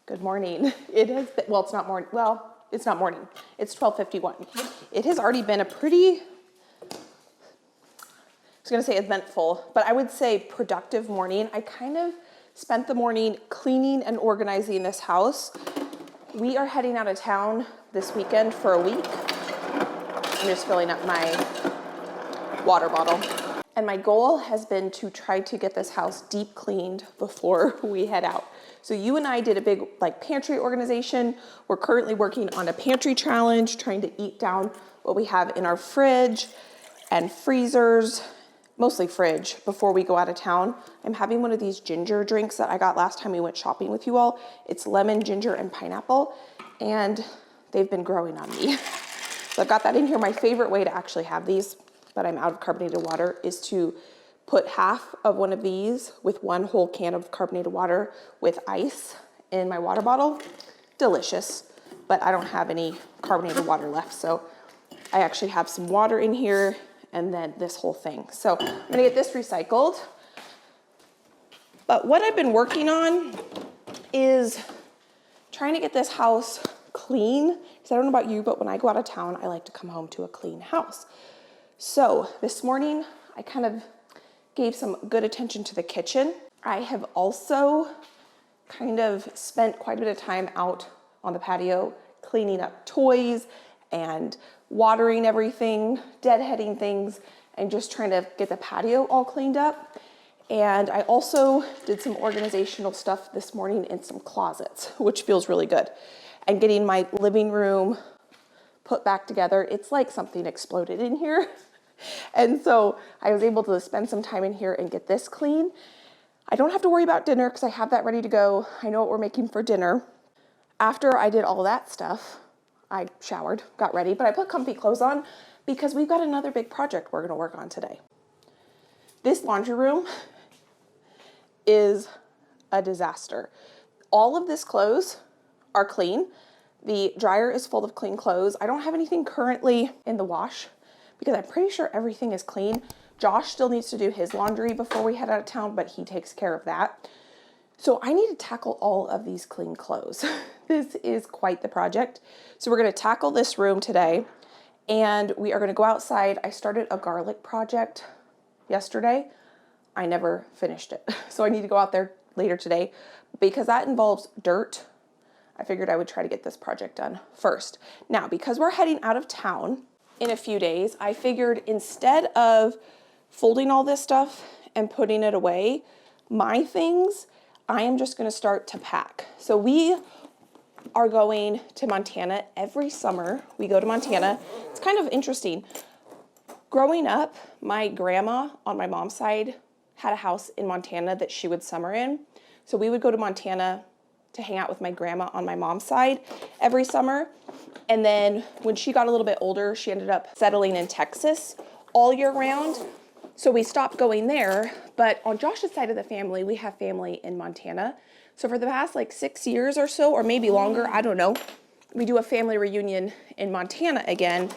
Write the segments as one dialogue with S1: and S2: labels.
S1: Good morning. It has been, well, it's not morning. Well, it's not morning. It's 12:51. It has already been a pretty, I was gonna say eventful, but I would say productive morning. I kind of spent the morning cleaning and organizing this house. We are heading out of town this weekend for a week. I'm just filling up my water bottle. And my goal has been to try to get this house deep cleaned before we head out. So you and I did a big pantry organization. We're currently working on a pantry challenge, trying to eat down what we have in our fridge and freezers, mostly fridge, before we go out of town. I'm having one of these ginger drinks that I got last time we went shopping with you all. It's lemon, ginger, and pineapple, and they've been growing on me. So I've got that in here. My favorite way to actually have these, but I'm out of carbonated water, is to put half of one of these with one whole can of carbonated water with ice in my water bottle. Delicious, but I don't have any carbonated water left. So I actually have some water in here and then this whole thing. So I'm gonna get this recycled. But what I've been working on is trying to get this house clean. Because I don't know about you, but when I go out of town, I like to come home to a clean house. So this morning, I kind of gave some good attention to the kitchen. I have also kind of spent quite a bit of time out on the patio cleaning up toys and watering everything, deadheading things, and just trying to get the patio all cleaned up. And I also did some organizational stuff this morning in some closets, which feels really good. And getting my living room put back together. It's like something exploded in here. And so I was able to spend some time in here and get this clean. I don't have to worry about dinner because I have that ready to go. I know what we're making for dinner. After I did all that stuff, I showered, got ready, but I put comfy clothes on because we've got another big project we're gonna work on today. This laundry room is a disaster. All of this clothes are clean. The dryer is full of clean clothes. I don't have anything currently in the wash because I'm pretty sure everything is clean. Josh still needs to do his laundry before we head out of town, but he takes care of that. So I need to tackle all of these clean clothes. This is quite the project. So we're gonna tackle this room today and we are gonna go outside. I started a garlic project yesterday. I never finished it. So I need to go out there later today because that involves dirt. I figured I would try to get this project done first. Now, because we're heading out of town in a few days, I figured instead of folding all this stuff and putting it away, my things, I am just gonna start to pack. So we are going to Montana every summer. We go to Montana. It's kind of interesting. Growing up, my grandma on my mom's side had a house in Montana that she would summer in. So we would go to Montana to hang out with my grandma on my mom's side every summer. And then when she got a little bit older, she ended up settling in Texas all year round. So we stopped going there, but on Josh's side of the family, we have family in Montana. So for the past 6 years or so, or maybe longer, I don't know, we do a family reunion in Montana again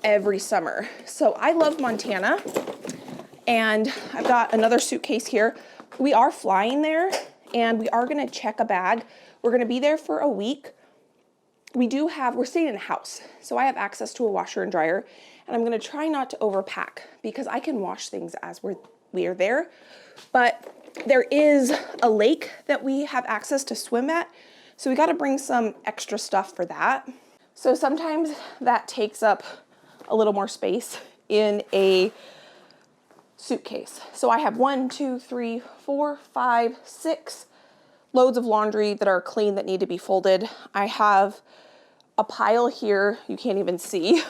S1: every summer. So I love Montana. And I've got another suitcase here. We are flying there and we are gonna check a bag. We're gonna be there for a week. We're staying in a house, so I have access to a washer and dryer, and I'm gonna try not to overpack because I can wash things as we are there. But there is a lake that we have access to swim at, so we gotta bring some extra stuff for that. So sometimes that takes up a little more space in a suitcase. So I have 1, 2, 3, 4, 5, 6 loads of laundry that are clean that need to be folded. I have a pile here, you can't even see,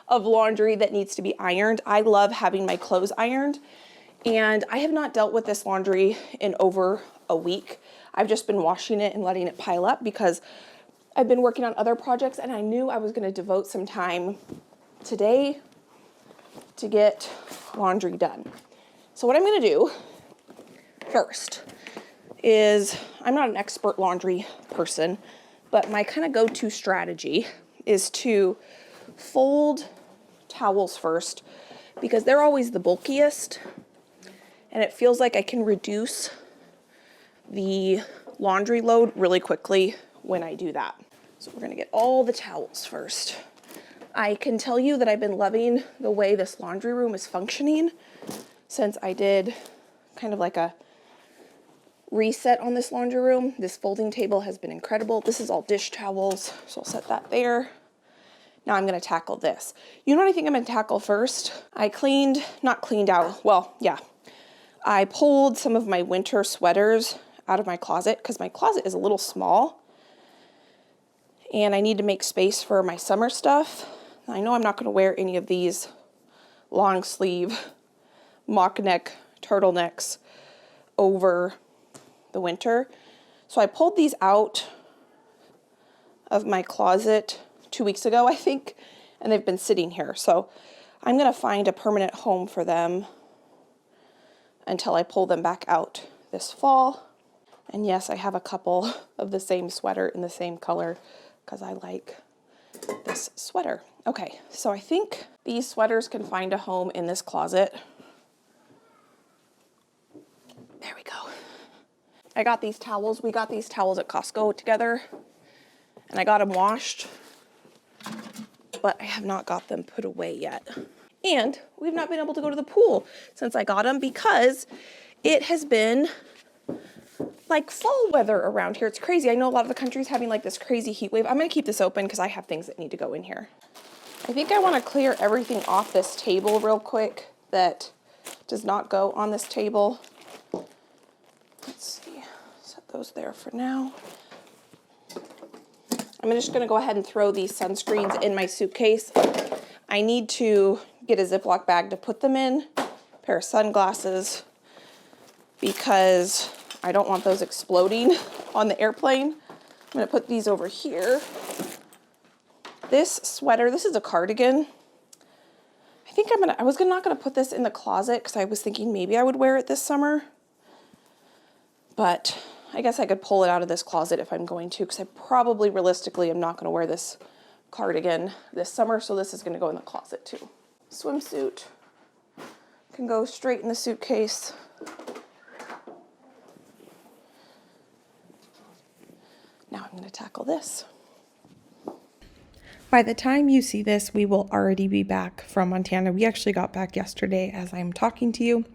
S1: of laundry that needs to be ironed. I love having my clothes ironed, and I have not dealt with this laundry in over a week. I've just been washing it and letting it pile up because I've been working on other projects and I knew I was gonna devote some time today to get laundry done. So what I'm gonna do first is, I'm not an expert laundry person, but my kind of go-to strategy is to fold towels first because they're always the bulkiest and it feels like I can reduce the laundry load really quickly when I do that. So we're gonna get all the towels first. I can tell you that I've been loving the way this laundry room is functioning since I did kind of like a reset on this laundry room. This folding table has been incredible. This is all dish towels, so I'll set that there. Now I'm gonna tackle this. You know what I think I'm gonna tackle first? I pulled some of my winter sweaters out of my closet because my closet is a little small and I need to make space for my summer stuff. I know I'm not gonna wear any of these long sleeve mock neck turtlenecks over the winter. So I pulled these out of my closet 2 weeks ago, I think, and they've been sitting here. So I'm gonna find a permanent home for them until I pull them back out this fall. And yes, I have a couple of the same sweater in the same color because I like this sweater. Okay, so I think these sweaters can find a home in this closet. There we go. I got these towels. We got these towels at Costco together and I got them washed, but I have not got them put away yet. And we've not been able to go to the pool since I got them because it has been like fall weather around here. It's crazy. I know a lot of the country's having like this crazy heat wave. I'm gonna keep this open because I have things that need to go in here. I think I want to clear everything off this table real quick that does not go on this table. Let's see, set those there for now. I'm just gonna go ahead and throw these sunscreens in my suitcase. I need to get a Ziploc bag to put them in, a pair of sunglasses, because I don't want those exploding on the airplane. I'm gonna put these over here. This sweater, this is a cardigan. I think I was not gonna put this in the closet because I was thinking maybe I would wear it this summer, but I guess I could pull it out of this closet if I'm going to, because I probably realistically am not gonna wear this cardigan this summer, so this is gonna go in the closet too. Swimsuit can go straight in the suitcase. Now I'm gonna tackle this. By the time you see this, we will already be back from Montana. We actually got back yesterday as I'm talking to you,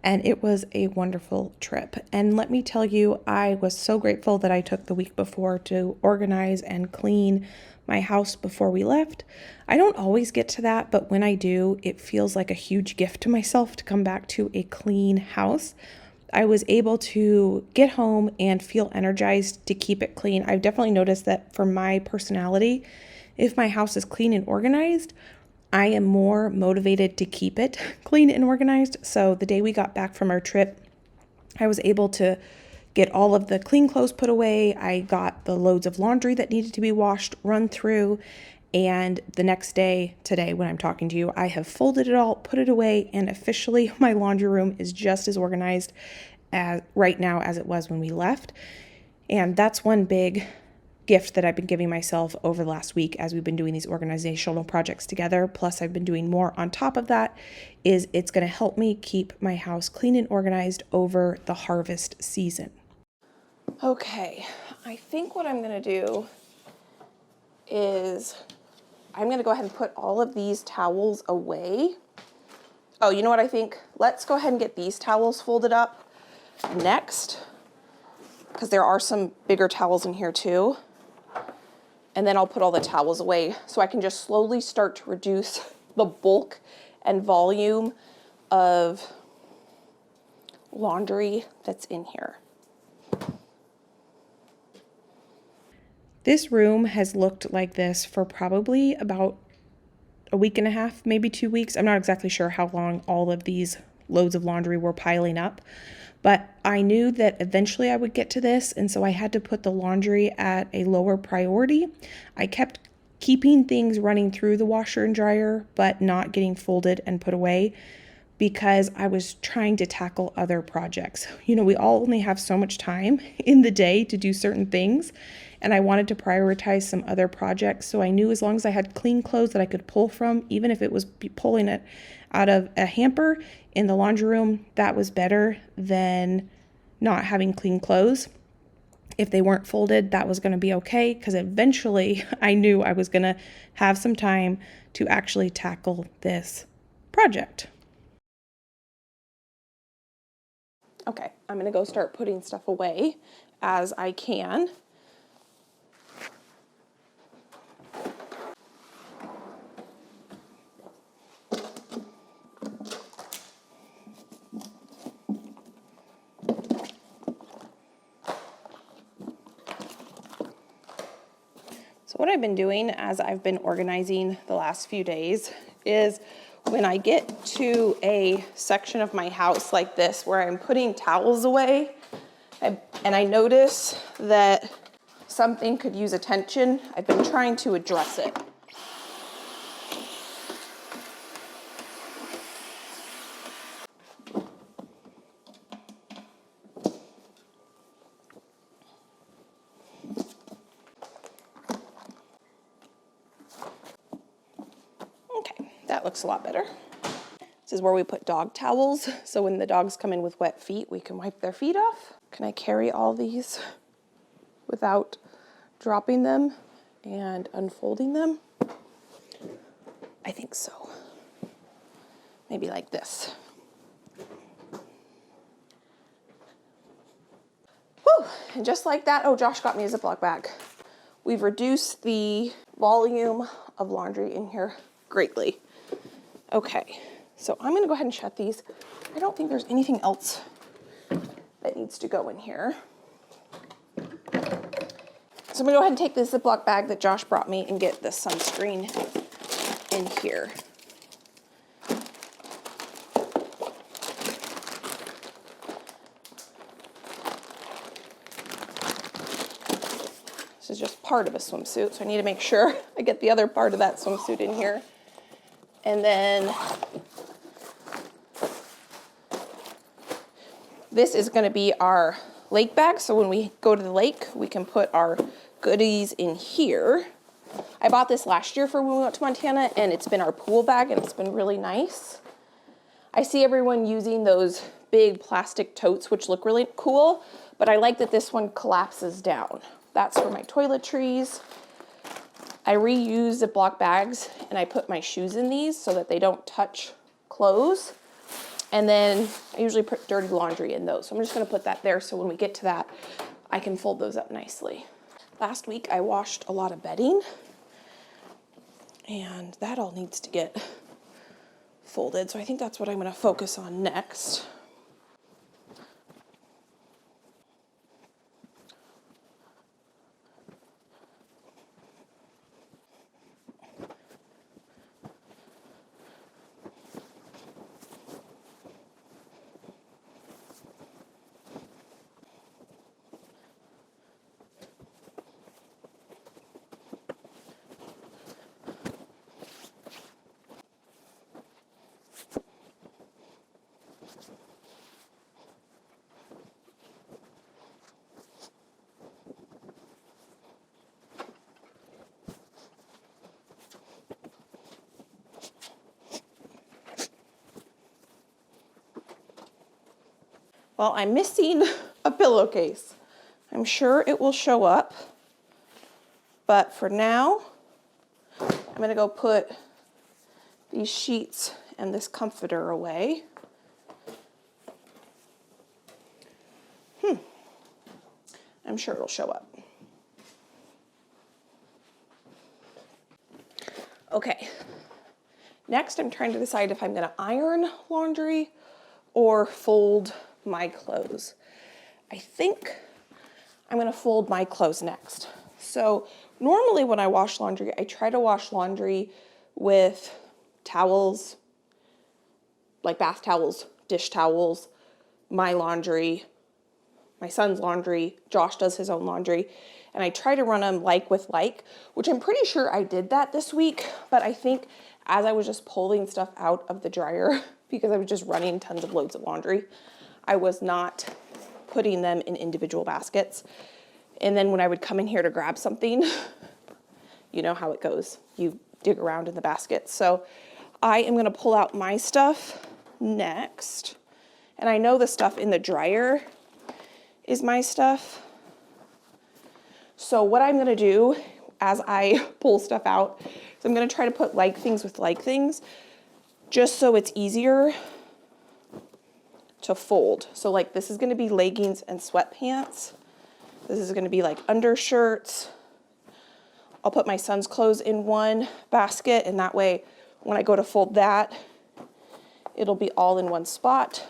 S1: and it was a wonderful trip. And let me tell you, I was so grateful that I took the week before to organize and clean my house before we left. I don't always get to that, but when I do, it feels like a huge gift to myself to come back to a clean house. I was able to get home and feel energized to keep it clean. I've definitely noticed that for my personality, if my house is clean and organized, I am more motivated to keep it clean and organized. So the day we got back from our trip, I was able to get all of the clean clothes put away. I got the loads of laundry that needed to be washed, run through. And the next day, today, when I'm talking to you, I have folded it all, put it away, and officially my laundry room is just as organized right now as it was when we left. And that's one big gift that I've been giving myself over the last week as we've been doing these organizational projects together. Plus I've been doing more on top of that. Is it's going to help me keep my house clean and organized over the harvest season. Okay, I think what I'm going to do is I'm going to go ahead and put all of these towels away. Oh, you know what I think? Let's go ahead and get these towels folded up next, because there are some bigger towels in here too. And then I'll put all the towels away so I can just slowly start to reduce the bulk and volume of laundry that's in here. This room has looked like this for probably about a week and a half, maybe 2 weeks. I'm not exactly sure how long all of these loads of laundry were piling up, but I knew that eventually I would get to this, and so I had to put the laundry at a lower priority. I kept keeping things running through the washer and dryer, but not getting folded and put away because I was trying to tackle other projects. You know, we all only have so much time in the day to do certain things, and I wanted to prioritize some other projects. So I knew as long as I had clean clothes that I could pull from, even if it was pulling it out of a hamper in the laundry room, that was better than not having clean clothes. if they weren't folded, that was going to be okay, because eventually I knew I was going to have some time to actually tackle this project. Okay, I'm going to go start putting stuff away as I can. So what I've been doing as I've been organizing the last few days is when I get to a section of my house like this where I'm putting towels away and I notice that something could use attention, I've been trying to address it. Okay, that looks a lot better. This is where we put dog towels, so when the dogs come in with wet feet, we can wipe their feet off. Can I carry all these without dropping them and unfolding them? I think so. Maybe like this. Whew, and just like that, oh, Josh got me a Ziploc bag. We've reduced the volume of laundry in here greatly. Okay, so I'm gonna go ahead and shut these. I don't think there's anything else that needs to go in here. So I'm gonna go ahead and take this Ziploc bag that Josh brought me and get this sunscreen in here. This is just part of a swimsuit, so I need to make sure I get the other part of that swimsuit in here. And then this is going to be our lake bag, so when we go to the lake, we can put our goodies in here. I bought this last year for when we went to Montana, and it's been our pool bag, and it's been really nice. I see everyone using those big plastic totes, which look really cool, but I like that this one collapses down. That's for my toiletries. I reuse Ziploc bags and I put my shoes in these so that they don't touch clothes. And then I usually put dirty laundry in those. So I'm just gonna put that there so when we get to that, I can fold those up nicely. Last week I washed a lot of bedding and that all needs to get folded. So I think that's what I'm gonna focus on next. Well, I'm missing a pillowcase. I'm sure it will show up, but for now, I'm gonna go put these sheets and this comforter away. I'm sure it'll show up. Okay, next I'm trying to decide if I'm gonna iron laundry or fold my clothes. I think I'm gonna fold my clothes next. So normally when I wash laundry, I try to wash laundry with towels, like bath towels, dish towels, my laundry, my son's laundry, Josh does his own laundry, and I try to run them like with like, which I'm pretty sure I did that this week, but I think as I was just pulling stuff out of the dryer, because I was just running tons of loads of laundry, I was not putting them in individual baskets. And then when I would come in here to grab something, you know how it goes. You dig around in the basket. So I am gonna pull out my stuff next. And I know the stuff in the dryer is my stuff. So what I'm gonna do as I pull stuff out is I'm gonna try to put like things with like things, just so it's easier to fold. So like this is gonna be leggings and sweatpants. This is gonna be like undershirts. I'll put my son's clothes in one basket, and that way when I go to fold that, it'll be all in one spot.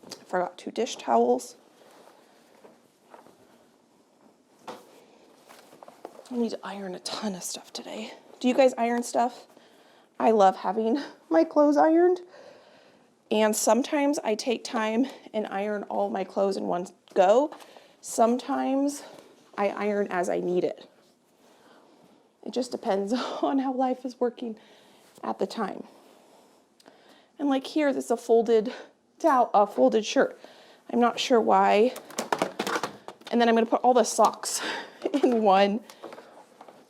S1: I forgot 2 dish towels. I need to iron a ton of stuff today. Do you guys iron stuff? I love having my clothes ironed. And sometimes I take time and iron all my clothes in one go. Sometimes I iron as I need it. It just depends on how life is working at the time. And like here, this is a folded towel, a folded shirt. I'm not sure why. And then I'm gonna put all the socks in one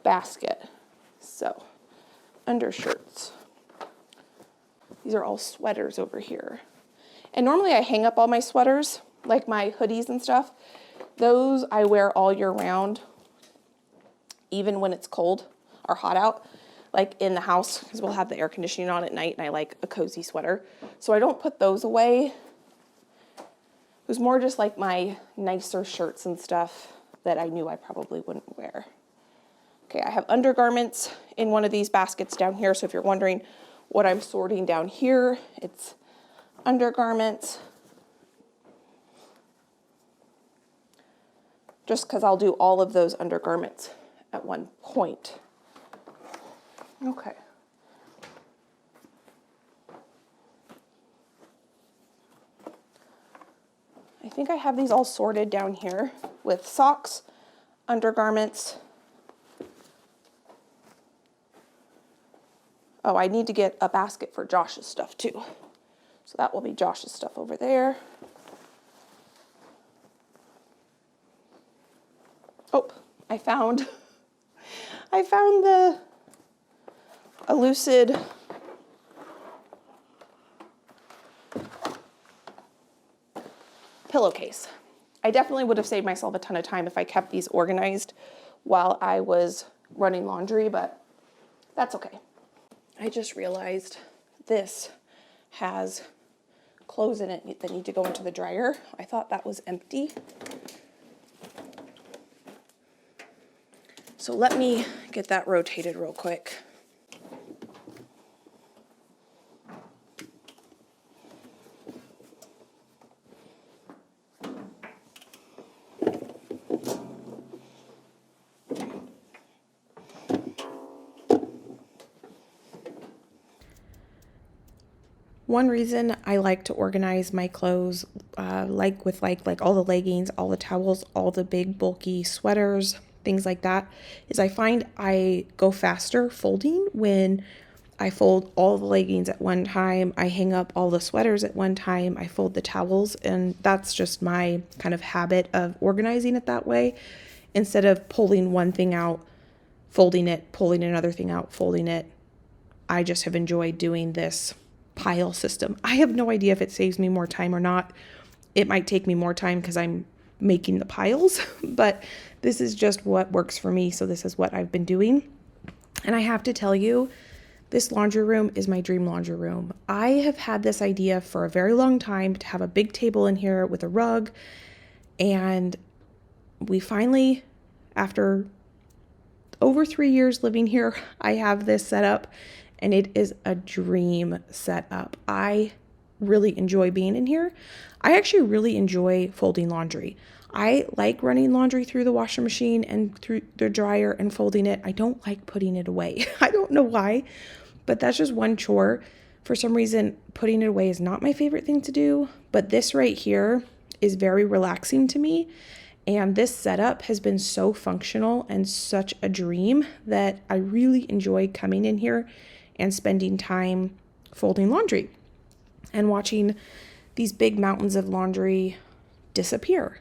S1: basket. So, undershirts. These are all sweaters over here. And normally I hang up all my sweaters, like my hoodies and stuff. Those I wear all year round, even when it's cold or hot out, like in the house, because we'll have the air conditioning on at night and I like a cozy sweater. So I don't put those away. It was more just like my nicer shirts and stuff that I knew I probably wouldn't wear. Okay, I have undergarments in one of these baskets down here. So if you're wondering what I'm sorting down here, it's undergarments. Just because I'll do all of those undergarments at one point. Okay. I think I have these all sorted down here with socks, undergarments. Oh, I need to get a basket for Josh's stuff too. So that will be Josh's stuff over there. Oh, I found the Lucid pillowcase. I definitely would have saved myself a ton of time if I kept these organized while I was running laundry, but that's okay. I just realized this has clothes in it that need to go into the dryer. I thought that was empty. So let me get that rotated real quick. One reason I like to organize my clothes, like all the leggings, all the towels, all the big bulky sweaters, things like that, is I find I go faster folding when I fold all the leggings at one time. I hang up all the sweaters at one time. I fold the towels, and that's just my kind of habit of organizing it that way, instead of pulling one thing out, folding it, pulling another thing out, folding it. I just have enjoyed doing this pile system. I have no idea if it saves me more time or not. It might take me more time because I'm making the piles, but this is just what works for me. So this is what I've been doing. And I have to tell you, this laundry room is my dream laundry room. I have had this idea for a very long time to have a big table in here with a rug. And we finally, after over 3 years living here, I have this set up. And it is a dream setup. I really enjoy being in here. I actually really enjoy folding laundry. I like running laundry through the washing machine and through the dryer and folding it. I don't like putting it away. I don't know why, but that's just one chore. For some reason, putting it away is not my favorite thing to do, but this right here is very relaxing to me. And this setup has been so functional and such a dream that I really enjoy coming in here and spending time folding laundry and watching these big mountains of laundry disappear.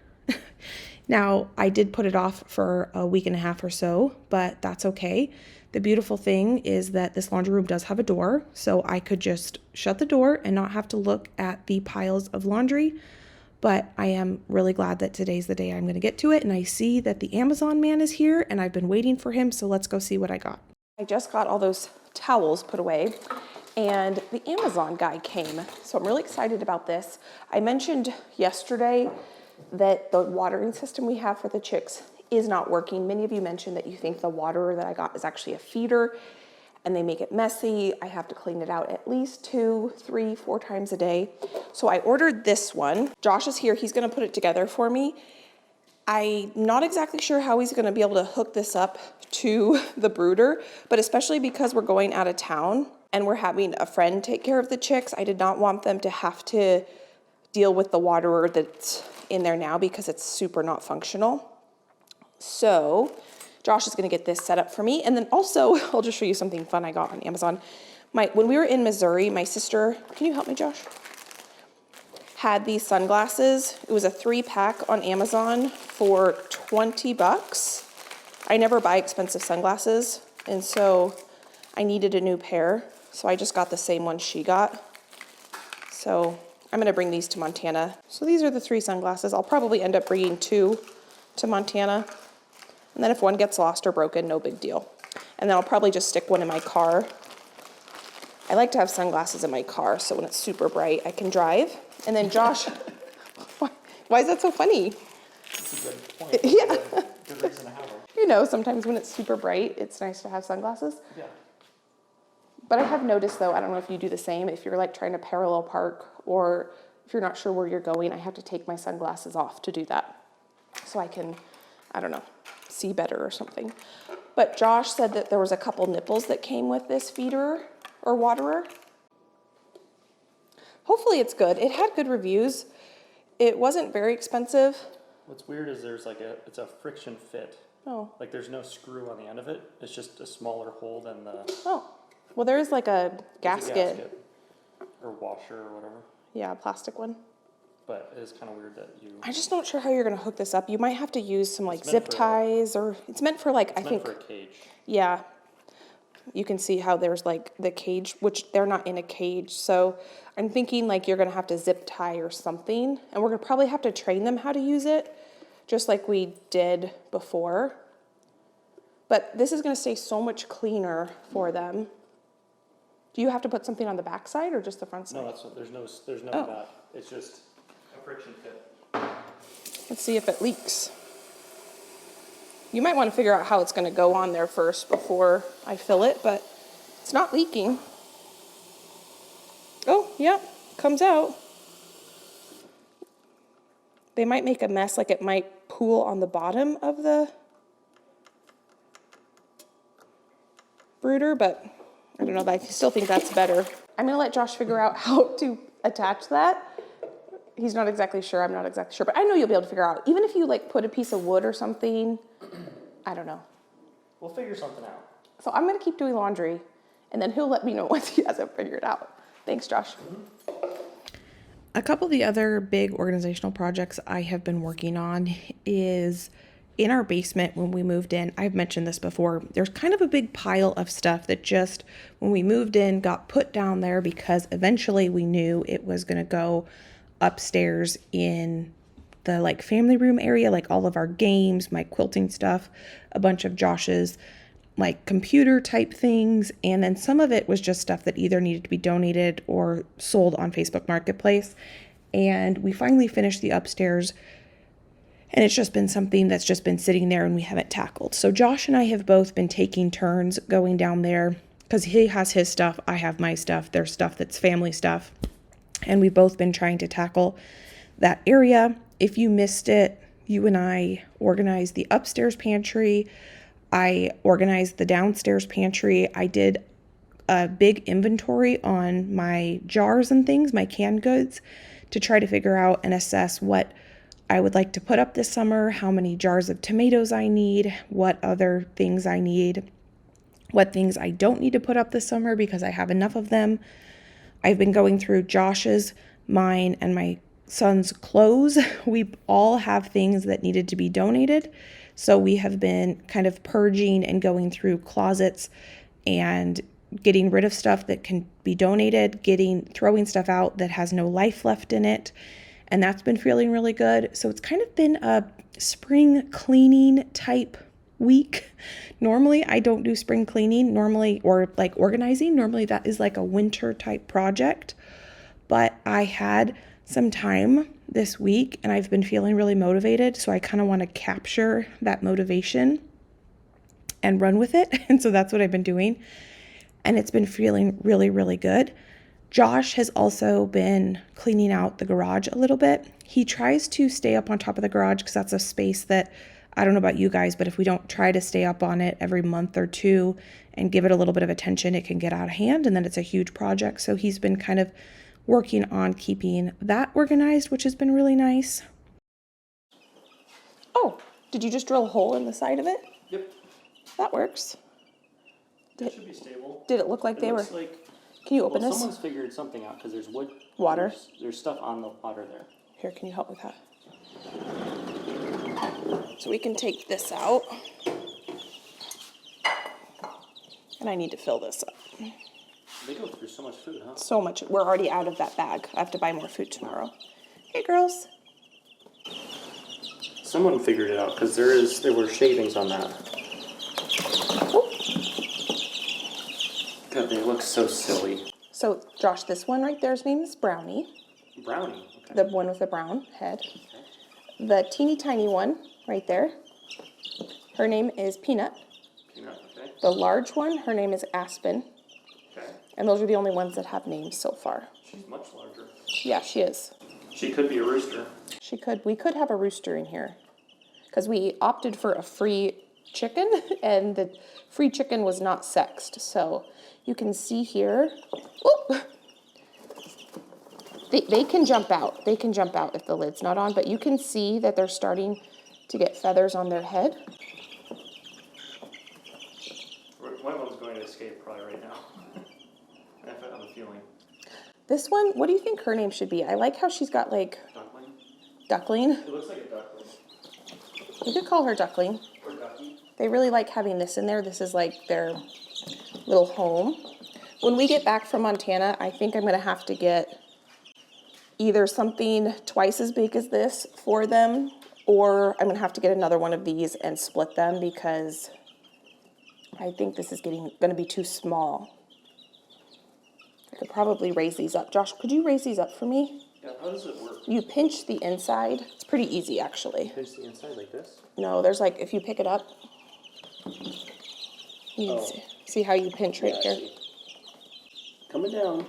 S1: Now, I did put it off for a week and a half or so, but that's okay. The beautiful thing is that this laundry room does have a door, so I could just shut the door and not have to look at the piles of laundry. but I am really glad that today's the day I'm going to get to it. And I see that the Amazon man is here and I've been waiting for him. So let's go see what I got. I just got all those towels put away and the Amazon guy came. So I'm really excited about this. I mentioned yesterday that the watering system we have for the chicks is not working. Many of you mentioned that you think the waterer that I got is actually a feeder and they make it messy. I have to clean it out at least 2, 3, 4 times a day. So I ordered this one. Josh is here. He's going to put it together for me. I'm not exactly sure how he's going to be able to hook this up to the brooder, but especially because we're going out of town and we're having a friend take care of the chicks, I did not want them to have to deal with the waterer that's in there now because it's super not functional. So Josh is going to get this set up for me. And then also, I'll just show you something fun I got on Amazon. When we were in Missouri, my sister, can you help me, Josh? Had these sunglasses. It was a 3-pack on Amazon for $20. I never buy expensive sunglasses, and so I needed a new pair. So I just got the same one she got. So I'm gonna bring these to Montana. So these are the 3 sunglasses. I'll probably end up bringing 2 to Montana. And then if one gets lost or broken, no big deal. And then I'll probably just stick one in my car. I like to have sunglasses in my car so when it's super bright, I can drive. And then Josh, why is that so funny?
S2: That's a good point.
S1: Yeah.
S2: Good reason to have them.
S1: You know, sometimes when it's super bright, it's nice to have sunglasses.
S2: Yeah.
S1: But I have noticed though, I don't know if you do the same, if you're like trying to parallel park or if you're not sure where you're going, I have to take my sunglasses off to do that. So I can, I don't know, see better or something. But Josh said that there was a couple nipples that came with this feeder or waterer. Hopefully it's good. It had good reviews. It wasn't very expensive.
S2: What's weird is it's a friction fit.
S1: Oh.
S2: Like there's no screw on the end of it. It's just a smaller hole than the...
S1: Oh. Well, there is like a gasket.
S2: Or washer or whatever.
S1: Yeah, a plastic one.
S2: But it is kind of weird that you...
S1: I'm just not sure how you're going to hook this up. You might have to use some like zip ties or... It's meant for like, I think...
S2: It's meant for a cage.
S1: Yeah. You can see how there's like the cage, which they're not in a cage. So I'm thinking like you're going to have to zip tie or something. And we're going to probably have to train them how to use it, just like we did before. But this is going to stay so much cleaner for them. Do you have to put something on the back side or just the front side?
S2: No, there's no nut. It's just a friction fit.
S1: Let's see if it leaks. You might want to figure out how it's going to go on there first before I fill it, but it's not leaking. Oh, yeah, comes out. They might make a mess, like it might pool on the bottom of the brooder, but I don't know, but I still think that's better. I'm going to let Josh figure out how to attach that. He's not exactly sure, I'm not exactly sure, but I know you'll be able to figure out. Even if you like put a piece of wood or something, I don't know.
S2: We'll figure something out.
S1: So I'm going to keep doing laundry, and then he'll let me know once he has it figured out. Thanks, Josh. A couple of the other big organizational projects I have been working on is in our basement when we moved in. I've mentioned this before. There's kind of a big pile of stuff that just, when we moved in, got put down there because eventually we knew it was going to go upstairs in the like family room area, like all of our games, my quilting stuff, a bunch of Josh's like computer type things. And then some of it was just stuff that either needed to be donated or sold on Facebook Marketplace. And we finally finished the upstairs, and it's just been something that's just been sitting there and we haven't tackled. So Josh and I have both been taking turns going down there because he has his stuff, I have my stuff, there's stuff that's family stuff. And we've both been trying to tackle that area. If you missed it, you and I organized the upstairs pantry. I organized the downstairs pantry. I did a big inventory on my jars and things, my canned goods, to try to figure out and assess what I would like to put up this summer, how many jars of tomatoes I need, what other things I need, what things I don't need to put up this summer because I have enough of them. I've been going through Josh's, mine, and my son's clothes. We all have things that needed to be donated. So we have been kind of purging and going through closets and getting rid of stuff that can be donated, throwing stuff out that has no life left in it. and that's been feeling really good. So it's kind of been a spring cleaning type week. Normally I don't do spring cleaning normally, or like organizing. Normally that is like a winter type project, but I had some time this week and I've been feeling really motivated. So I kind of want to capture that motivation and run with it. And so that's what I've been doing. And it's been feeling really, really good. Josh has also been cleaning out the garage a little bit. He tries to stay up on top of the garage because that's a space that, I don't know about you guys, but if we don't try to stay up on it every month or two and give it a little bit of attention, it can get out of hand and then it's a huge project. So he's been kind of working on keeping that organized, which has been really nice. Oh, did you just drill a hole in the side of it?
S2: Yep.
S1: That works.
S2: That should be stable.
S1: Did it look like they were?
S2: Like,
S1: can you open this?
S2: Someone's figured something out because there's wood.
S1: Water.
S2: There's stuff on the water there.
S1: Here, can you help with that? So we can take this out. And I need to fill this up.
S2: They go through so much food, huh?
S1: So much. We're already out of that bag. I have to buy more food tomorrow. Hey, girls.
S2: Someone figured it out because there were shavings on that.
S1: Oh.
S2: God, they look so silly.
S1: So, Josh, this one right there's name is Brownie.
S2: Brownie. Okay.
S1: The one with the brown head.
S2: Okay.
S1: The teeny tiny one right there, her name is Peanut.
S2: Peanut, okay.
S1: The large one, her name is Aspen.
S2: Okay.
S1: And those are the only ones that have names so far.
S2: She's much larger.
S1: Yeah, she is.
S2: She could be a rooster.
S1: We could have a rooster in here because we opted for a free chicken and the free chicken was not sexed. So you can see here, oop, they can jump out. They can jump out if the lid's not on, but you can see that they're starting to get feathers on their head.
S2: One of them's going to escape probably right now. I have a feeling.
S1: This one, what do you think her name should be? I like how she's got like
S2: Duckling?
S1: Duckling.
S2: It looks like a duckling.
S1: You could call her Duckling.
S2: Or ducky.
S1: They really like having this in there. This is like their little home. When we get back from Montana, I think I'm going to have to get either something twice as big as this for them, or I'm going to have to get another one of these and split them because I think this is going to be too small. I could probably raise these up. Josh, could you raise these up for me?
S2: Yeah, how does it work?
S1: You pinch the inside. It's pretty easy, actually.
S2: Pinch the inside like this?
S1: No, there's like, if you pick it up, you can see how you pinch right here.
S2: Coming down.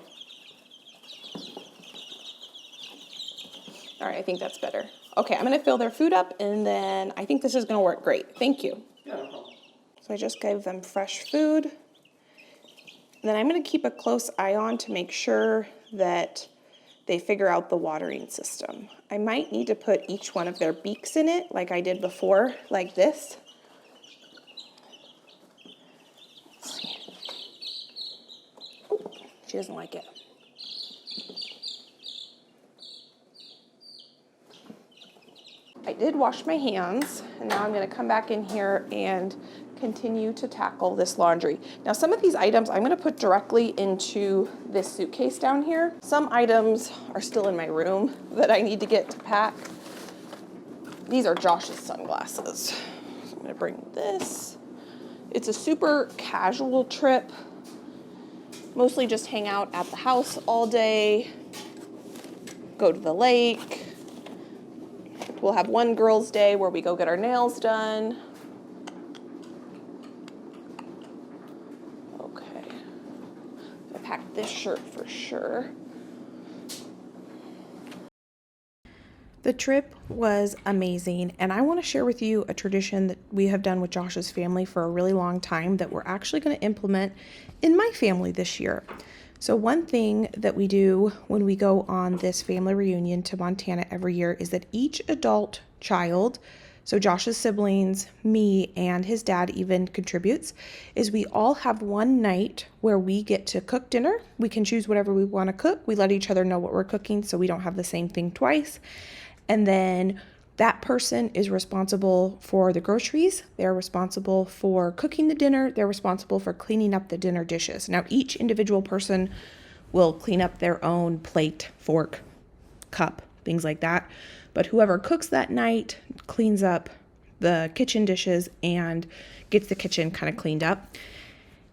S1: All right, I think that's better. Okay, I'm going to fill their food up, and then I think this is going to work great. Thank you.
S2: Yeah, no problem.
S1: So I just gave them fresh food. And then I'm going to keep a close eye on to make sure that they figure out the watering system. I might need to put each one of their beaks in it like I did before, like this. Let's see. Oh, she doesn't like it. I did wash my hands, and now I'm going to come back in here and continue to tackle this laundry. Now, some of these items I'm going to put directly into this suitcase down here. Some items are still in my room that I need to get to pack. These are Josh's sunglasses. So I'm going to bring this. It's a super casual trip. Mostly just hang out at the house all day, go to the lake. We'll have one girls' day where we go get our nails done. Okay. I packed this shirt for sure. The trip was amazing, and I want to share with you a tradition that we have done with Josh's family for a really long time that we're actually going to implement in my family this year. So one thing that we do when we go on this family reunion to Montana every year is that each adult child, so Josh's siblings, me, and his dad even contributes, is we all have one night where we get to cook dinner. We can choose whatever we want to cook. We let each other know what we're cooking so we don't have the same thing twice. And then that person is responsible for the groceries. They're responsible for cooking the dinner. They're responsible for cleaning up the dinner dishes. Now, each individual person will clean up their own plate, fork, cup, things like that. But whoever cooks that night cleans up the kitchen dishes and gets the kitchen kind of cleaned up.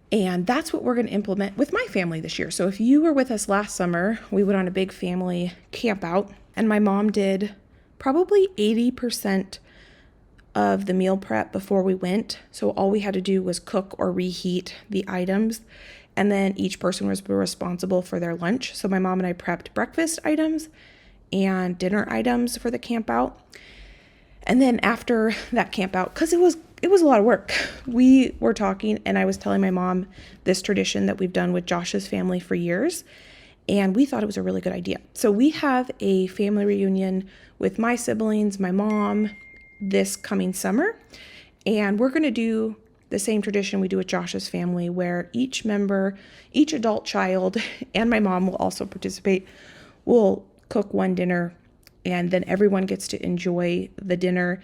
S1: And that's what we're going to implement with my family this year. So if you were with us last summer, we went on a big family camp out, and my mom did probably 80% of the meal prep before we went. So all we had to do was cook or reheat the items, and then each person was responsible for their lunch. So my mom and I prepped breakfast items and dinner items for the camp out. And then after that camp out, because it was a lot of work, we were talking, and I was telling my mom this tradition that we've done with Josh's family for years, and we thought it was a really good idea. So we have a family reunion with my siblings, my mom, this coming summer, and we're going to do the same tradition we do with Josh's family, where each member, each adult child, and my mom will also participate. We'll cook one dinner, and then everyone gets to enjoy the dinner.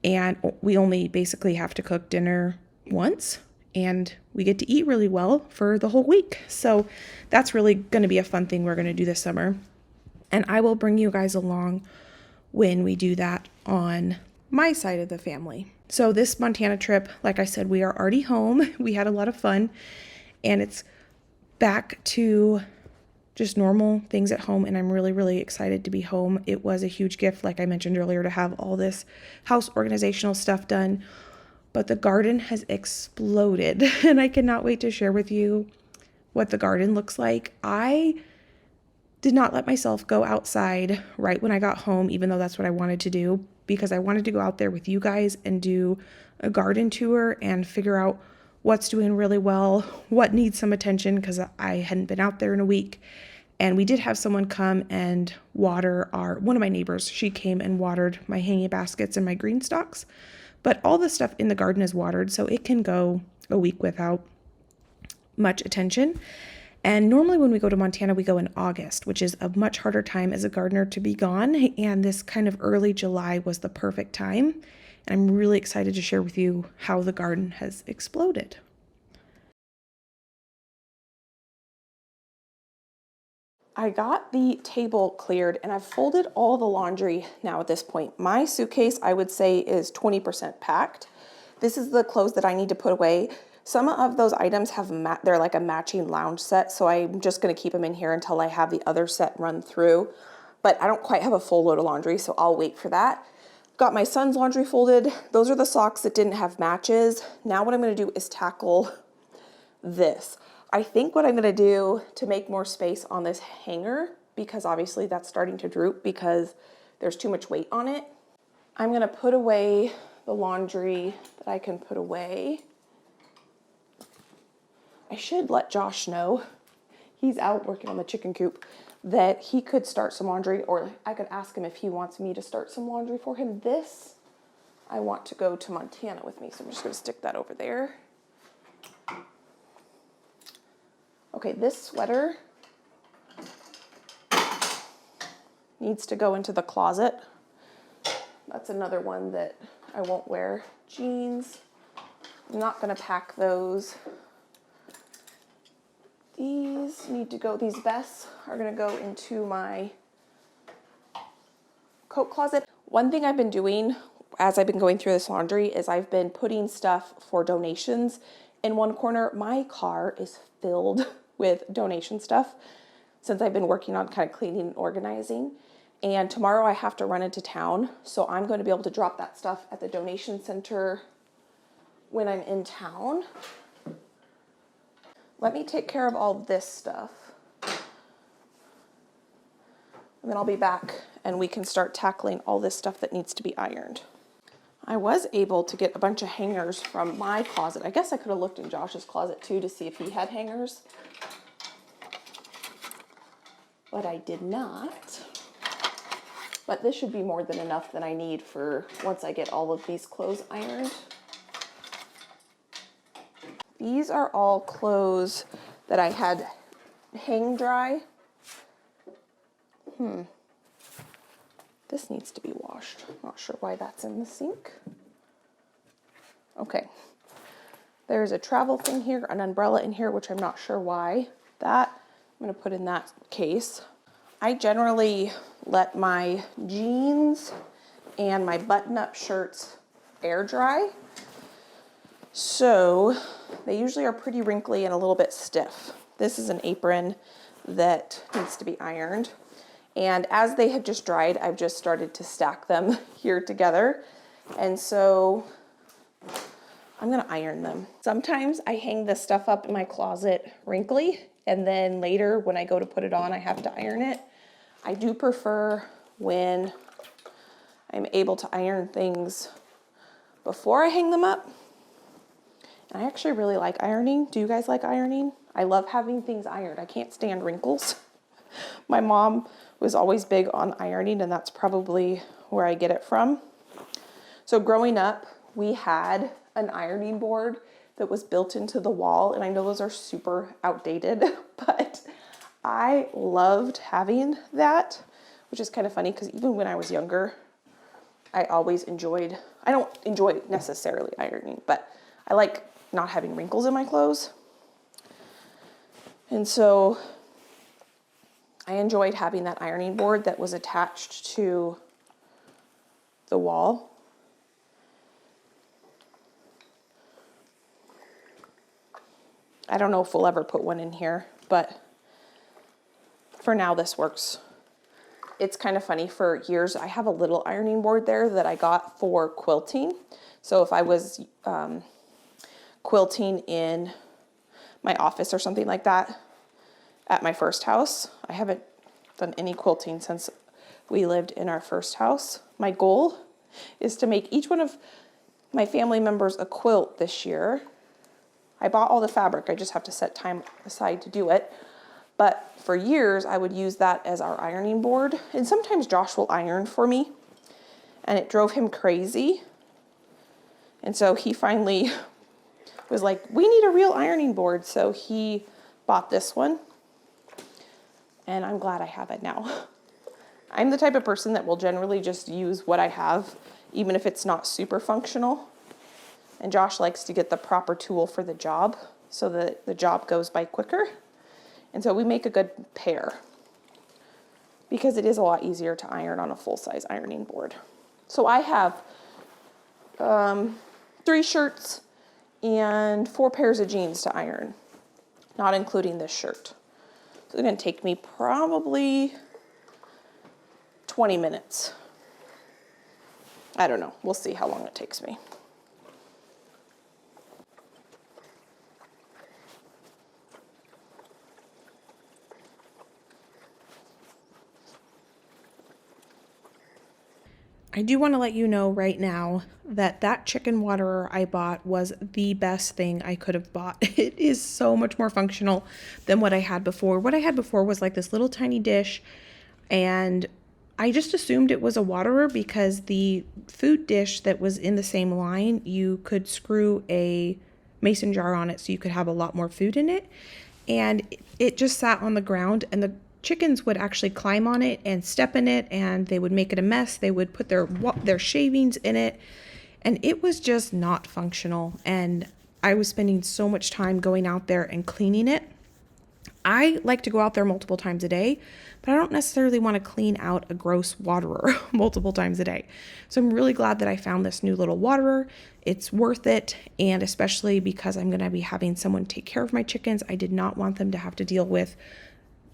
S1: And we only basically have to cook dinner once, and we get to eat really well for the whole week. So that's really going to be a fun thing we're going to do this summer. And I will bring you guys along when we do that on my side of the family. So this Montana trip, like I said, we are already home. We had a lot of fun, and it's back to just normal things at home, and I'm really, really excited to be home. It was a huge gift, like I mentioned earlier, to have all this house organizational stuff done, but the garden has exploded, and I cannot wait to share with you what the garden looks like. I did not let myself go outside right when I got home, even though that's what I wanted to do, because I wanted to go out there with you guys and do a garden tour and figure out what's doing really well, what needs some attention, because I hadn't been out there in a week. And we did have someone come and water one of my neighbors. She came and watered my hanging baskets and my green stalks. But all the stuff in the garden is watered, so it can go a week without much attention. And normally when we go to Montana, we go in August, which is a much harder time as a gardener to be gone. And this kind of early July was the perfect time. And I'm really excited to share with you how the garden has exploded. I got the table cleared, and I've folded all the laundry now at this point. My suitcase, I would say, is 20% packed. This is the clothes that I need to put away. Some of those items they're like a matching lounge set, so I'm just going to keep them in here until I have the other set run through. But I don't quite have a full load of laundry, so I'll wait for that. Got my son's laundry folded. Those are the socks that didn't have matches. Now what I'm going to do is tackle this. I think what I'm going to do to make more space on this hanger, because obviously that's starting to droop because there's too much weight on it, I'm going to put away the laundry that I can put away. I should let Josh know, he's out working on the chicken coop, that he could start some laundry, or I could ask him if he wants me to start some laundry for him. This, I want to go to Montana with me, so I'm just going to stick that over there. Okay, this sweater needs to go into the closet. That's another one that I won't wear. Jeans, I'm not going to pack those. These need to go, these vests are going to go into my coat closet. One thing I've been doing as I've been going through this laundry is I've been putting stuff for donations in one corner. My car is filled with donation stuff since I've been working on kind of cleaning and organizing. And tomorrow I have to run into town, so I'm going to be able to drop that stuff at the donation center when I'm in town. Let me take care of all this stuff, and then I'll be back and we can start tackling all this stuff that needs to be ironed. I was able to get a bunch of hangers from my closet. I guess I could have looked in Josh's closet too to see if he had hangers, but I did not. But this should be more than enough that I need for once I get all of these clothes ironed. These are all clothes that I had hang dry. This needs to be washed. Not sure why that's in the sink. Okay. There's a travel thing here, an umbrella in here, which I'm not sure why. That I'm going to put in that case. I generally let my jeans and my button-up shirts air dry. So they usually are pretty wrinkly and a little bit stiff. This is an apron that needs to be ironed. And as they have just dried, I've just started to stack them here together. And so I'm gonna iron them. Sometimes I hang this stuff up in my closet wrinkly, and then later when I go to put it on, I have to iron it. I do prefer when I'm able to iron things before I hang them up. And I actually really like ironing. Do you guys like ironing? I love having things ironed. I can't stand wrinkles. My mom was always big on ironing, and that's probably where I get it from. So growing up, we had an ironing board that was built into the wall, and I know those are super outdated, but I loved having that, which is kind of funny because even when I was younger, I always enjoyed, I don't enjoy necessarily ironing, but I like not having wrinkles in my clothes. And so I enjoyed having that ironing board that was attached to the wall. I don't know if we'll ever put one in here, but for now this works. It's kind of funny, for years I have a little ironing board there that I got for quilting. So if I was quilting in my office or something like that at my first house, I haven't done any quilting since we lived in our first house. My goal is to make each one of my family members a quilt this year. I bought all the fabric, I just have to set time aside to do it. But for years, I would use that as our ironing board. And sometimes Josh will iron for me, and it drove him crazy. And so he finally was like, we need a real ironing board. So he bought this one, and I'm glad I have it now. I'm the type of person that will generally just use what I have, even if it's not super functional. And Josh likes to get the proper tool for the job so that the job goes by quicker. And so we make a good pair because it is a lot easier to iron on a full-size ironing board. So I have 3 shirts and 4 pairs of jeans to iron, not including this shirt. So it's going to take me probably 20 minutes. I don't know. We'll see how long it takes me. I do want to let you know right now that that chicken waterer I bought was the best thing I could have bought. It is so much more functional than what I had before. What I had before was like this little tiny dish, and I just assumed it was a waterer because the food dish that was in the same line, you could screw a mason jar on it so you could have a lot more food in it. And it just sat on the ground, and the chickens would actually climb on it and step in it, and they would make it a mess. They would put their shavings in it, and it was just not functional. And I was spending so much time going out there and cleaning it. I like to go out there multiple times a day, but I don't necessarily want to clean out a gross waterer multiple times a day. So I'm really glad that I found this new little waterer. It's worth it, and especially because I'm going to be having someone take care of my chickens, I did not want them to have to deal with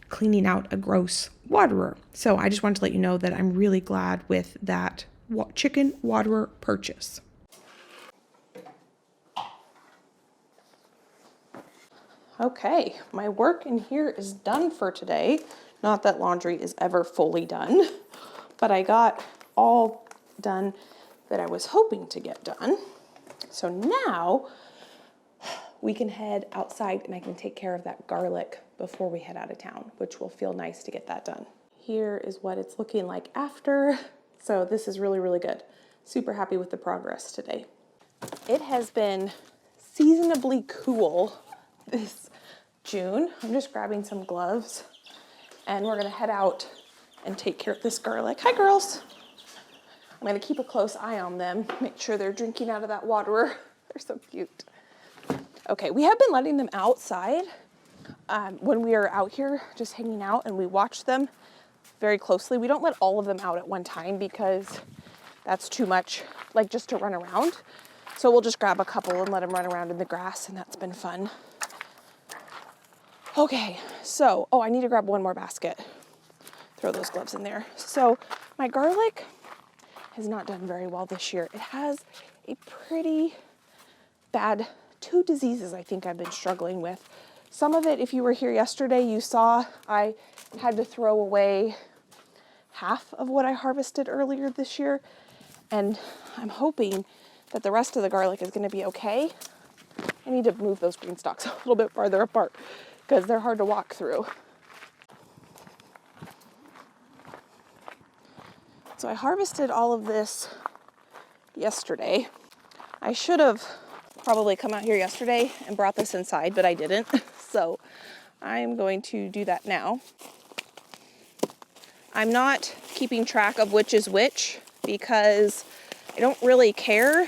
S1: cleaning out a gross waterer. So I just wanted to let you know that I'm really glad with that chicken waterer purchase. Okay, my work in here is done for today. Not that laundry is ever fully done, but I got all done that I was hoping to get done. So now we can head outside and I can take care of that garlic before we head out of town, which will feel nice to get that done. Here is what it's looking like after. So this is really, really good. Super happy with the progress today. It has been seasonably cool this June. I'm just grabbing some gloves and we're gonna head out and take care of this garlic. Hi girls. I'm gonna keep a close eye on them, make sure they're drinking out of that waterer. They're so cute. Okay, we have been letting them outside when we are out here just hanging out, and we watch them very closely. We don't let all of them out at one time because that's too much, like just to run around. So we'll just grab a couple and let them run around in the grass, and that's been fun. Okay, so, oh, I need to grab one more basket. Throw those gloves in there. So my garlic has not done very well this year. It has a pretty bad, 2 diseases I think I've been struggling with. Some of it, if you were here yesterday, you saw I had to throw away half of what I harvested earlier this year. And I'm hoping that the rest of the garlic is gonna be okay. I need to move those green stalks a little bit farther apart because they're hard to walk through. So I harvested all of this yesterday. I should have probably come out here yesterday and brought this inside, but I didn't. So I'm going to do that now. I'm not keeping track of which is which because I don't really care.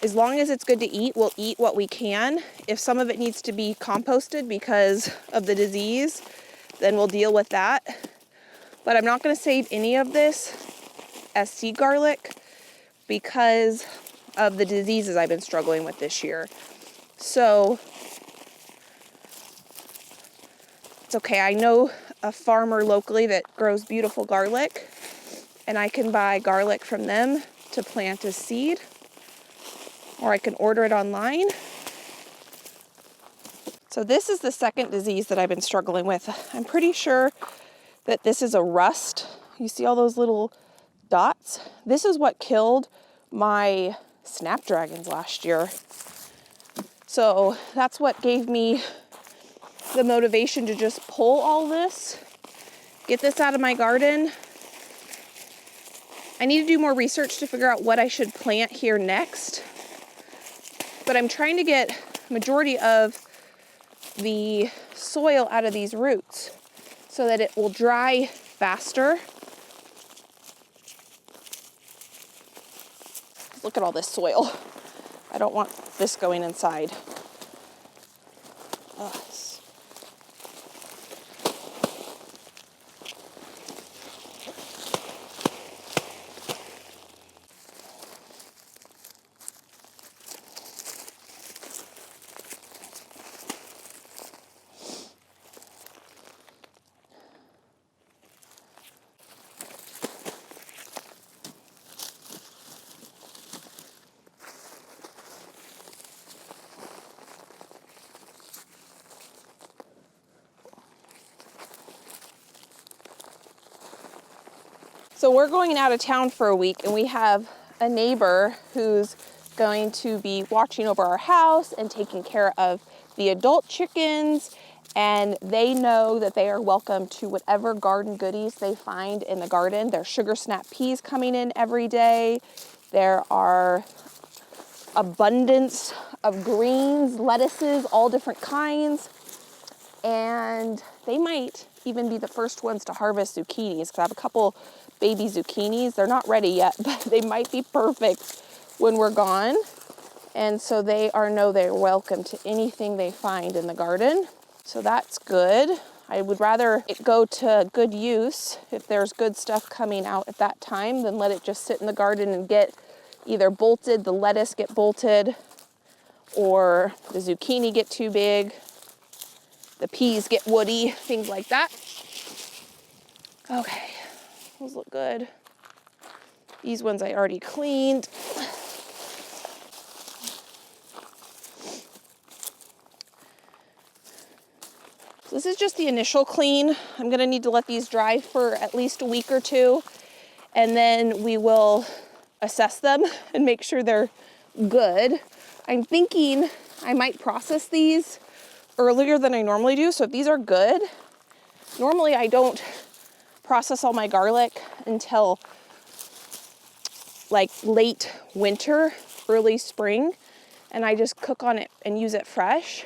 S1: As long as it's good to eat, we'll eat what we can. If some of it needs to be composted because of the disease, then we'll deal with that. But I'm not going to save any of this as seed garlic because of the diseases I've been struggling with this year. So it's okay. I know a farmer locally that grows beautiful garlic, and I can buy garlic from them to plant as seed, or I can order it online. So this is the second disease that I've been struggling with. I'm pretty sure that this is a rust. You see all those little dots? This is what killed my snapdragons last year. So that's what gave me the motivation to just pull all this, get this out of my garden. I need to do more research to figure out what I should plant here next. But I'm trying to get majority of the soil out of these roots so that it will dry faster. Look at all this soil. I don't want this going inside. Ugh. So we're going out of town for a week, and we have a neighbor who's going to be watching over our house and taking care of the adult chickens, and they know that they are welcome to whatever garden goodies they find in the garden. There's sugar snap peas coming in every day. There are abundance of greens, lettuces, all different kinds, and they might even be the first ones to harvest zucchinis, because I have a couple baby zucchinis. They're not ready yet, but they might be perfect when we're gone. And so they're welcome to anything they find in the garden. So that's good. I would rather it go to good use if there's good stuff coming out at that time than let it just sit in the garden and get either bolted, the lettuce get bolted, or the zucchini get too big, the peas get woody, things like that. Okay. Those look good. These ones I already cleaned. So this is just the initial clean. I'm gonna need to let these dry for at least a week or two, and then we will assess them and make sure they're good. I'm thinking I might process these earlier than I normally do. So if these are good, normally I don't process all my garlic until like late winter, early spring, and I just cook on it and use it fresh.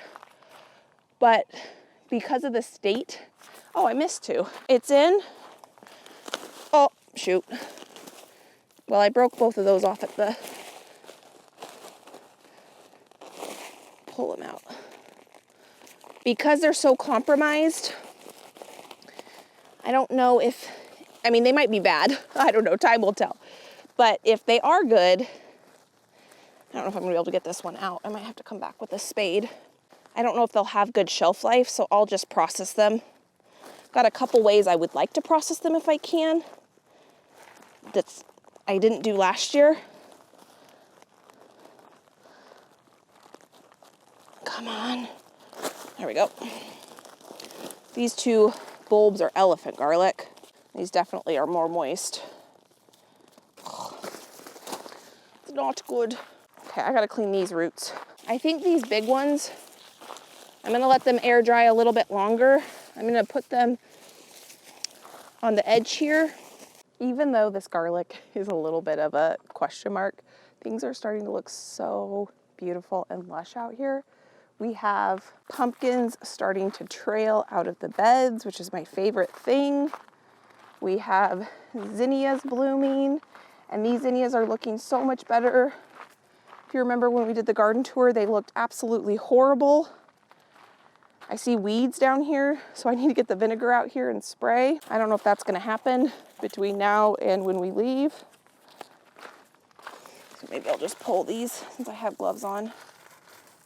S1: But because of the state, oh, I missed two. It's in, oh, shoot. Well, I broke both of those off at the, pull them out. Because they're so compromised, I don't know if, I mean, they might be bad. I don't know, time will tell. But if they are good, I don't know if I'm gonna be able to get this one out. I might have to come back with a spade. I don't know if they'll have good shelf life, so I'll just process them. Got a couple ways I would like to process them if I can. That's I didn't do last year. Come on. There we go. These two bulbs are elephant garlic. These definitely are more moist. It's not good. Okay, I gotta clean these roots. I think these big ones, I'm gonna let them air dry a little bit longer. I'm gonna put them on the edge here. Even though this garlic is a little bit of a question mark, things are starting to look so beautiful and lush out here. We have pumpkins starting to trail out of the beds, which is my favorite thing. We have zinnias blooming, and these zinnias are looking so much better. If you remember when we did the garden tour, they looked absolutely horrible. I see weeds down here, so I need to get the vinegar out here and spray. I don't know if that's gonna happen between now and when we leave. So maybe I'll just pull these since I have gloves on.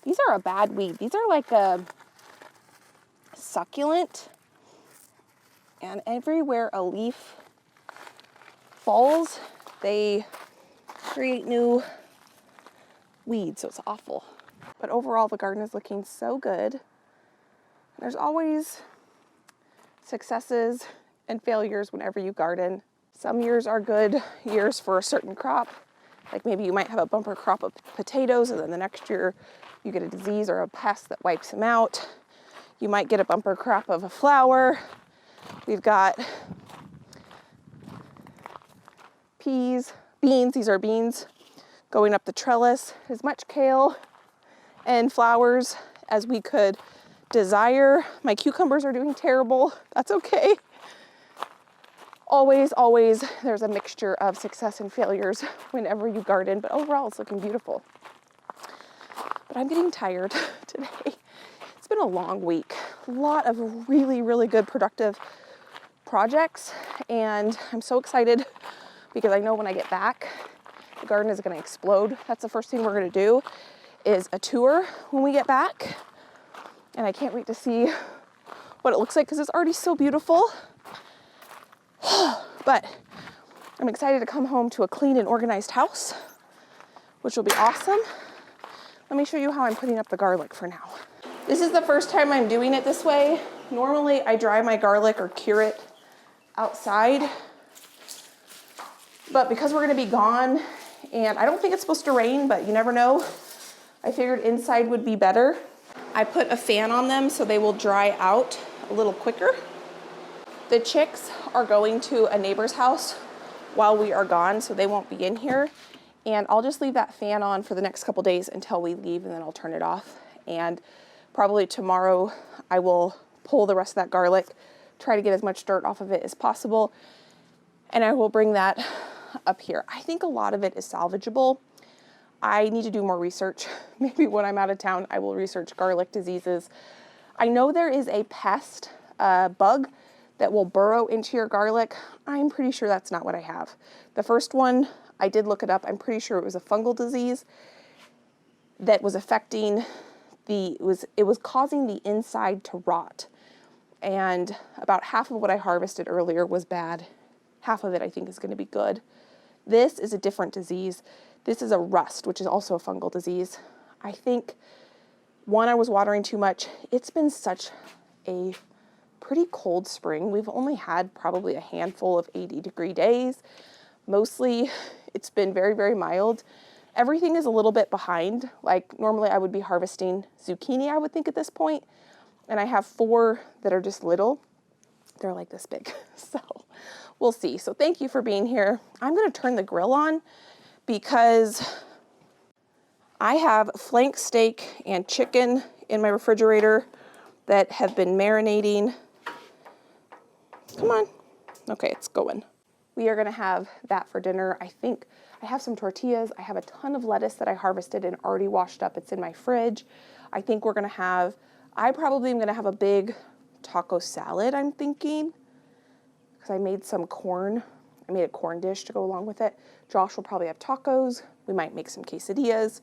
S1: These are a bad weed. These are like a succulent, and everywhere a leaf falls, they create new weeds, so it's awful. But overall, the garden is looking so good. There's always successes and failures whenever you garden. Some years are good years for a certain crop. Like maybe you might have a bumper crop of potatoes, and then the next year you get a disease or a pest that wipes them out. You might get a bumper crop of a flower. We've got peas, beans, these are beans, going up the trellis. As much kale and flowers as we could desire. My cucumbers are doing terrible. That's okay. Always, always, there's a mixture of success and failures whenever you garden, but overall it's looking beautiful. But I'm getting tired today. It's been a long week. A lot of really, really good productive projects, and I'm so excited because I know when I get back, the garden is gonna explode. That's the first thing we're gonna do, is a tour when we get back. And I can't wait to see what it looks like because it's already so beautiful. But I'm excited to come home to a clean and organized house, which will be awesome. Let me show you how I'm putting up the garlic for now. This is the first time I'm doing it this way. Normally I dry my garlic or cure it outside, but because we're gonna be gone and I don't think it's supposed to rain, but you never know, I figured inside would be better. I put a fan on them so they will dry out a little quicker. The chicks are going to a neighbor's house while we are gone, so they won't be in here. And I'll just leave that fan on for the next couple days until we leave, and then I'll turn it off. And probably tomorrow I will pull the rest of that garlic, try to get as much dirt off of it as possible, and I will bring that up here. I think a lot of it is salvageable. I need to do more research. Maybe when I'm out of town, I will research garlic diseases. I know there is a pest, bug, that will burrow into your garlic. I'm pretty sure that's not what I have. The first one, I did look it up. I'm pretty sure it was a fungal disease that was affecting it was causing the inside to rot. And about half of what I harvested earlier was bad. Half of it I think is gonna be good. This is a different disease. This is a rust, which is also a fungal disease. I think, one, I was watering too much. It's been such a pretty cold spring. We've only had probably a handful of 80-degree days. Mostly it's been very, very mild. Everything is a little bit behind. Like normally I would be harvesting zucchini, I would think at this point. And I have 4 that are just little. They're like this big, so we'll see. So thank you for being here. I'm gonna turn the grill on because I have flank steak and chicken in my refrigerator that have been marinating. Come on. Okay, it's going. We are gonna have that for dinner. I think I have some tortillas. I have a ton of lettuce that I harvested and already washed up. It's in my fridge. I think we're gonna have, I probably am gonna have a big taco salad, I'm thinking. because I made some corn. I made a corn dish to go along with it. Josh will probably have tacos. We might make some quesadillas.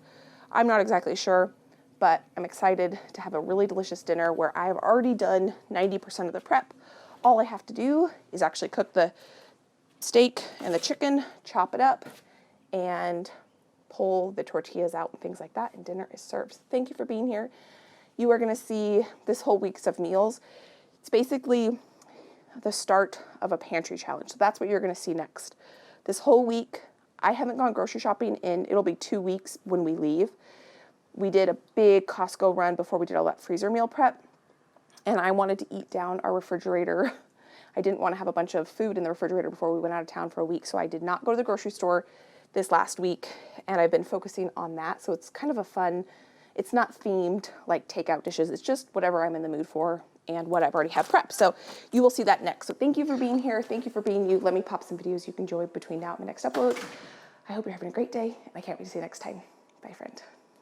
S1: I'm not exactly sure, but I'm excited to have a really delicious dinner where I have already done 90% of the prep. All I have to do is actually cook the steak and the chicken, chop it up, and pull the tortillas out and things like that, and dinner is served. Thank you for being here. You are going to see this whole week's of meals. It's basically the start of a pantry challenge. So that's what you're going to see next. This whole week, I haven't gone grocery shopping in, it'll be 2 weeks when we leave. We did a big Costco run before we did all that freezer meal prep, and I wanted to eat down our refrigerator. I didn't want to have a bunch of food in the refrigerator before we went out of town for a week, so I did not go to the grocery store this last week, and I've been focusing on that. So it's kind of a fun, it's not themed like takeout dishes. It's just whatever I'm in the mood for and what I've already had prepped. So you will see that next. So thank you for being here. Thank you for being you. Let me pop some videos you can enjoy between now and my next upload. I hope you're having a great day, and I can't wait to see you next time. Bye, friend.